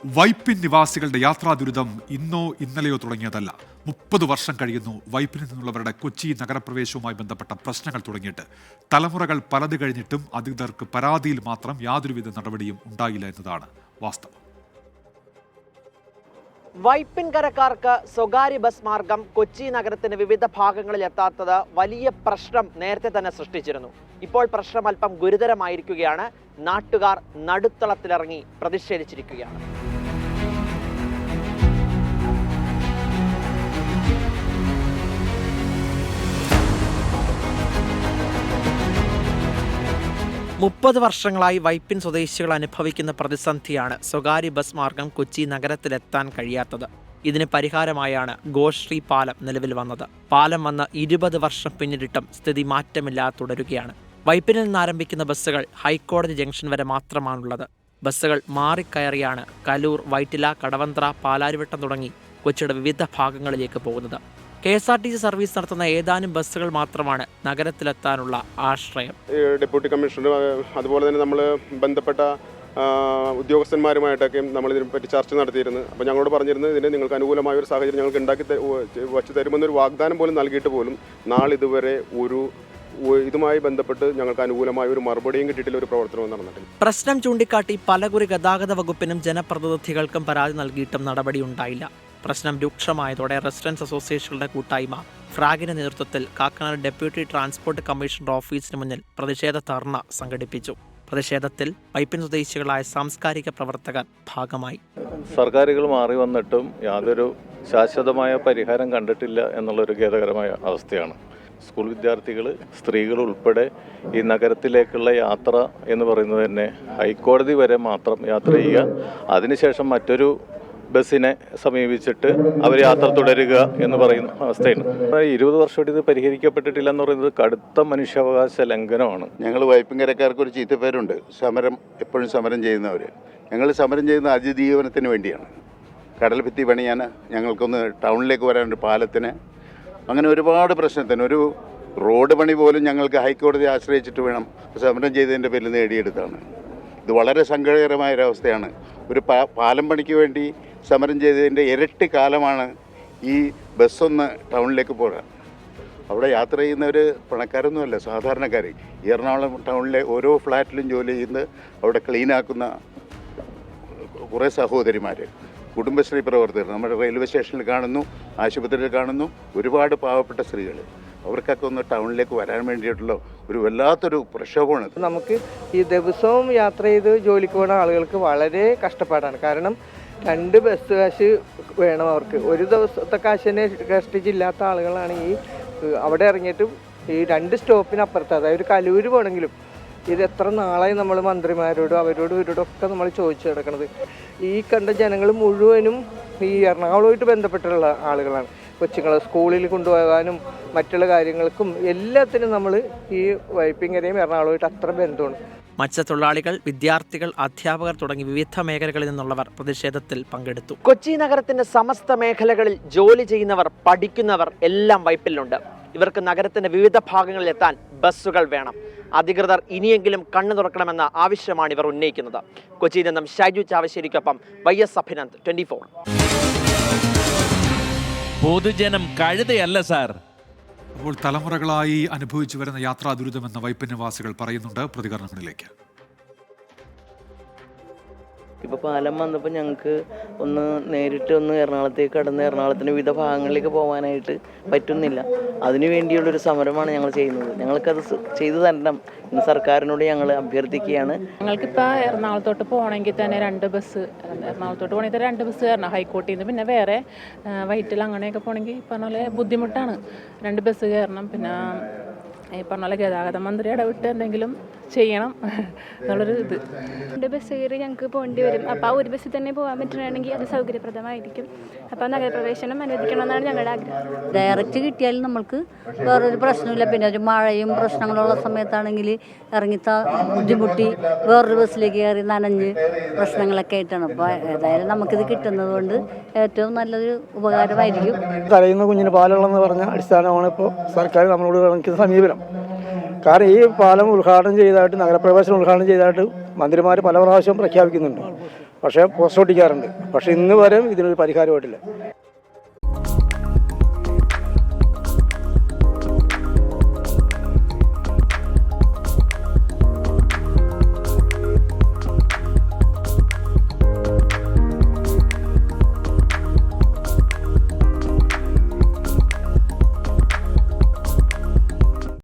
വൈപ്പിൻ നിവാസികളുടെ യാത്രാ ദുരിതം ഇന്നോ ഇന്നലെയോ തുടങ്ങിയതല്ല. 30 വർഷം കഴിയുന്നു വൈപ്പിനിൽ നിന്നുള്ളവരുടെ കൊച്ചി നഗരപ്രവേശവുമായി ബന്ധപ്പെട്ട പ്രശ്നങ്ങൾ തുടങ്ങിയിട്ട്. തലമുറകൾ പലത് കഴിഞ്ഞിട്ടും അധികൃതർക്ക് പരാതിയിൽ മാത്രം യാതൊരുവിധ നടപടിയും ഉണ്ടായില്ല എന്നതാണ് വാസ്തവം. വൈപ്പിൻകരക്കാർക്ക് സ്വകാര്യ ബസ് മാർഗം കൊച്ചി നഗരത്തിന്റെ വിവിധ ഭാഗങ്ങളിൽ എത്താത്തത് വലിയ പ്രശ്നം നേരത്തെ തന്നെ സൃഷ്ടിച്ചിരുന്നു. ഇപ്പോൾ പ്രശ്നം അല്പം ഗുരുതരമായിരിക്കുകയാണ്. നാട്ടുകാർ നടുത്തളത്തിലിറങ്ങി പ്രതിഷേധിച്ചിരിക്കുകയാണ്. മുപ്പത് വർഷങ്ങളായി വൈപ്പിൻ സ്വദേശികൾ അനുഭവിക്കുന്ന പ്രതിസന്ധിയാണ് സ്വകാര്യ ബസ് മാർഗം കൊച്ചി നഗരത്തിലെത്താൻ കഴിയാത്തത്. ഇതിന് പരിഹാരമായാണ് ഗോശ്രീ പാലം നിലവിൽ വന്നത്. പാലം വന്ന് 20 വർഷം പിന്നിട്ടിട്ടും സ്ഥിതി മാറ്റമില്ലാതെ തുടരുകയാണ്. വൈപ്പിനിൽ നിന്ന് ആരംഭിക്കുന്ന ബസ്സുകൾ ഹൈക്കോടതി ജംഗ്ഷൻ വരെ മാത്രമാണുള്ളത്. ബസ്സുകൾ മാറിക്കയറിയാണ് കലൂർ, വൈറ്റില, കടവന്ത്ര, പാലാരിവട്ടം തുടങ്ങി കൊച്ചിയുടെ വിവിധ ഭാഗങ്ങളിലേക്ക് പോകുന്നത്. KSRTC സർവീസ് നടത്തുന്ന ഏതാനും ബസ്സുകൾ മാത്രമാണ് നഗരത്തിലെത്താനുള്ള ആശ്രയം. ഡെപ്യൂട്ടി കമ്മീഷണർ അതുപോലെ തന്നെ നമ്മൾ ബന്ധപ്പെട്ട ഉദ്യോഗസ്ഥന്മാരുമായിട്ടൊക്കെ നമ്മൾ ഇതിനെപ്പറ്റി ചർച്ച നടത്തിയിരുന്നു. അപ്പോൾ ഞങ്ങളോട് പറഞ്ഞിരുന്നത് ഇതിന് നിങ്ങൾക്ക് അനുകൂലമായ ഒരു സാഹചര്യം ഞങ്ങൾക്ക് ഉണ്ടാക്കി വച്ചു തരുമെന്നൊരു വാഗ്ദാനം പോലും നൽകിയിട്ട് പോലും നാളിതുവരെ ഇതുമായി ബന്ധപ്പെട്ട് ഞങ്ങൾക്ക് അനുകൂലമായ ഒരു മറുപടിയും കിട്ടിയിട്ടില്ല, ഒരു പ്രവർത്തനവും നടന്നിട്ടില്ല. പ്രശ്നം ചൂണ്ടിക്കാട്ടി പലകുറി ഗതാഗത വകുപ്പിനും ജനപ്രതിനിധികൾക്കും പരാതി നൽകിയിട്ടും നടപടി ഉണ്ടായില്ല. പ്രശ്നം രൂക്ഷമായതോടെ റെസിഡൻസ് അസോസിയേഷനുകളുടെ കൂട്ടായ്മ ഫ്രാഗിന്റെ നേതൃത്വത്തിൽ കാക്കനാട് ഡെപ്യൂട്ടി ട്രാൻസ്പോർട്ട് കമ്മീഷണർ ഓഫീസിന് മുന്നിൽ പ്രതിഷേധ ധർണ സംഘടിപ്പിച്ചു. പ്രതിഷേധത്തിൽ വൈപ്പിൻ സ്വദേശികളായ സാംസ്കാരിക പ്രവർത്തകർ ഭാഗമായി. സർക്കാരുകൾ മാറി വന്നിട്ടും യാതൊരു ശാശ്വതമായ പരിഹാരം കണ്ടിട്ടില്ല എന്നുള്ളൊരു ഖേദകരമായ അവസ്ഥയാണ്. സ്കൂൾ വിദ്യാർത്ഥികൾ, സ്ത്രീകൾ ഉൾപ്പെടെ ഈ നഗരത്തിലേക്കുള്ള യാത്ര എന്ന് പറയുന്നത് തന്നെ ഹൈക്കോടതി വരെ മാത്രം യാത്ര ചെയ്യുക, അതിനുശേഷം മറ്റൊരു ബസ്സിനെ സമീപിച്ചിട്ട് അവർ യാത്ര തുടരുക എന്ന് പറയുന്ന അവസ്ഥയാണ്. 20 വർഷമായിട്ട് ഇത് പരിഹരിക്കപ്പെട്ടിട്ടില്ല എന്ന് പറയുന്നത് കടുത്ത മനുഷ്യാവകാശ ലംഘനമാണ്. ഞങ്ങൾ വൈപ്പിൻകരക്കാർക്ക് ഒരു ചീത്തപ്പേരുണ്ട്, എപ്പോഴും സമരം ചെയ്യുന്നവർ. ഞങ്ങൾ സമരം ചെയ്യുന്ന അതിജീവനത്തിന് വേണ്ടിയാണ്. കടൽ ഭിത്തി പണിയാൻ, ഞങ്ങൾക്കൊന്ന് ടൗണിലേക്ക് വരാനൊരു പാലത്തിന്, അങ്ങനെ ഒരുപാട് പ്രശ്നത്തിന്, ഒരു റോഡ് പണി പോലും ഞങ്ങൾക്ക് ഹൈക്കോടതി ആശ്രയിച്ചിട്ട് വേണം സമരം ചെയ്തതിൻ്റെ പേരിൽ നേടിയെടുത്താണ്. ഇത് വളരെ സങ്കടകരമായൊരവസ്ഥയാണ്. ഒരു പാലം പണിക്ക് വേണ്ടി സമരം ചെയ്തതിൻ്റെ ഇരട്ടി കാലമാണ് ഈ ബസ്സൊന്ന് ടൗണിലേക്ക് പോകാൻ. അവിടെ യാത്ര ചെയ്യുന്നവർ പണക്കാരൊന്നുമല്ല, സാധാരണക്കാർ. ഈ എറണാകുളം ടൗണിലെ ഓരോ ഫ്ലാറ്റിലും ജോലി ചെയ്യുന്ന, അവിടെ ക്ലീനാക്കുന്ന കുറേ സഹോദരിമാർ, കുടുംബശ്രീ പ്രവർത്തകർ നമ്മുടെ റെയിൽവേ സ്റ്റേഷനിൽ കാണുന്നു, ആശുപത്രിയിൽ കാണുന്നു, ഒരുപാട് പാവപ്പെട്ട സ്ത്രീകൾ. അവർക്കൊക്കെ ഒന്ന് ടൗണിലേക്ക് വരാൻ വേണ്ടിയിട്ടുള്ള ഒരു വല്ലാത്തൊരു പ്രക്ഷോഭമാണ്. നമുക്ക് ഈ ദിവസവും യാത്ര ചെയ്ത് ജോലിക്ക് പോകുന്ന ആളുകൾക്ക് വളരെ കഷ്ടപ്പാടാണ്. കാരണം 2 ബസ് കാശ് വേണം അവർക്ക്. ഒരു ദിവസത്തെ കാശിനെ കഷ്ടിച്ചില്ലാത്ത ആളുകളാണ് ഈ അവിടെ ഇറങ്ങിയിട്ടും ഈ 2 സ്റ്റോപ്പിനപ്പുറത്ത്, അതായത് കലൂര് പോകണമെങ്കിലും ഇത് എത്ര നാളായി നമ്മൾ മന്ത്രിമാരോടും ഇവരോടൊക്കെ നമ്മൾ ചോദിച്ചു കിടക്കണത്. ഈ കണ്ട ജനങ്ങൾ മുഴുവനും ഈ എറണാകുളമായിട്ട് ബന്ധപ്പെട്ടുള്ള ആളുകളാണ്. കൊച്ചുങ്ങളെ സ്കൂളിൽ കൊണ്ടുപോകാനും മറ്റുള്ള കാര്യങ്ങൾക്കും എല്ലാത്തിനും നമ്മൾ ഈ വൈപ്പിൻകരയും എറണാകുളമായിട്ട് അത്ര ബന്ധമാണ്. മത്സ്യത്തൊഴിലാളികൾ, വിദ്യാർത്ഥികൾ, അധ്യാപകർ തുടങ്ങി വിവിധ മേഖലകളിൽ നിന്നുള്ളവർ പ്രതിഷേധത്തിൽ പങ്കെടുത്തു. കൊച്ചി നഗരത്തിന്റെ സമസ്ത മേഖലകളിൽ ജോലി ചെയ്യുന്നവർ, പഠിക്കുന്നവർ എല്ലാം വൈപ്പിലുണ്ട്. ഇവർക്ക് നഗരത്തിന്റെ വിവിധ ഭാഗങ്ങളിൽ എത്താൻ ബസ്സുകൾ വേണം. അധികൃതർ ഇനിയെങ്കിലും കണ്ണു തുറക്കണമെന്ന ആവശ്യമാണ് ഇവർ ഉന്നയിക്കുന്നത്. കൊച്ചിയിൽ നിന്നും ഷൈജു ചാവശ്ശേരിക്കൊപ്പം YS അഭിനന്ദ്, 24. പൊതുജനം കഴുതയല്ല സാർ. അപ്പോൾ തലമുറകളായി അനുഭവിച്ചു വരുന്ന യാത്രാ ദുരിതമെന്ന് വൈപ്പിൻ നിവാസികൾ പറയുന്നുണ്ട്. പ്രതികരണങ്ങളിലേക്ക്. ഇപ്പോൾ പാലം വന്നപ്പോൾ ഞങ്ങൾക്ക് നേരിട്ട് എറണാകുളത്തേക്ക് കടന്ന് എറണാകുളത്തിൻ്റെ വിവിധ ഭാഗങ്ങളിലേക്ക് പോകാനായിട്ട് പറ്റുന്നില്ല. അതിനു വേണ്ടിയുള്ളൊരു സമരമാണ് ഞങ്ങൾ ചെയ്യുന്നത്. ഞങ്ങൾക്കത് ചെയ്തു തരണം എന്ന് സർക്കാരിനോട് ഞങ്ങൾ അഭ്യർത്ഥിക്കുകയാണ്. ഞങ്ങൾക്കിപ്പോൾ എറണാകുളത്തോട്ട് പോകണമെങ്കിൽ തന്നെ 2 ബസ്, എറണാകുളത്തോട്ട് പോകണമെങ്കിൽ 2 ബസ് കയറണം ഹൈക്കോടതിയിൽ നിന്ന്. പിന്നെ വേറെ വൈറ്റിൽ അങ്ങനെയൊക്കെ പോകണമെങ്കിൽ ഈ പറഞ്ഞ പോലെ ബുദ്ധിമുട്ടാണ്. 2 ബസ് കയറണം. പിന്നെ ഈ പറഞ്ഞ പോലെ ഗതാഗത മന്ത്രി ഇടപെട്ട് എന്തെങ്കിലും ചെയ്യണം എന്നുള്ളൊരു ഇത്. 2 ബസ് കയറി ഞങ്ങൾക്ക് പോകേണ്ടി വരും. അപ്പോൾ ആ ഒരു ബസ്സിൽ തന്നെ പോകാൻ പറ്റുകയാണെങ്കിൽ അത് സൗകര്യപ്രദമായിരിക്കും. അപ്പോൾ നഗരപ്രവേശനം അനുവദിക്കണമെന്നാണ് ഞങ്ങളുടെ ആഗ്രഹം. ഡയറക്റ്റ് കിട്ടിയാലും നമ്മൾക്ക് വേറൊരു പ്രശ്നമില്ല. പിന്നെ ഒരു മഴയും പ്രശ്നങ്ങളുള്ള സമയത്താണെങ്കിൽ ബുദ്ധിമുട്ടി വേറൊരു ബസ്സിലേക്ക് കയറി നനഞ്ഞ് പ്രശ്നങ്ങളൊക്കെ ആയിട്ടാണ്. അപ്പോൾ ഏതായാലും നമുക്കിത് കിട്ടുന്നത് കൊണ്ട് ഏറ്റവും നല്ലൊരു ഉപകാരമായിരിക്കും. കരയുന്ന കുഞ്ഞിന് പാലുള്ളതെന്ന് പറഞ്ഞ അടിസ്ഥാനമാണ് ഇപ്പോൾ സർക്കാർ നമ്മളോട് കാണിക്കുന്ന സമീപനം. കാരണം ഈ പാലം ഉദ്ഘാടനം ചെയ്തതായിട്ട്, നഗരപ്രവേശനം ഉദ്ഘാടനം ചെയ്തതായിട്ട് മന്ത്രിമാർ പല പ്രാവശ്യം പ്രഖ്യാപിക്കുന്നുണ്ട്. പക്ഷേ പോസ്റ്റ് ഒട്ടിക്കാറുണ്ട്. പക്ഷേ ഇന്ന് വരെ ഇതിനൊരു പരിഹാരമായിട്ടില്ല.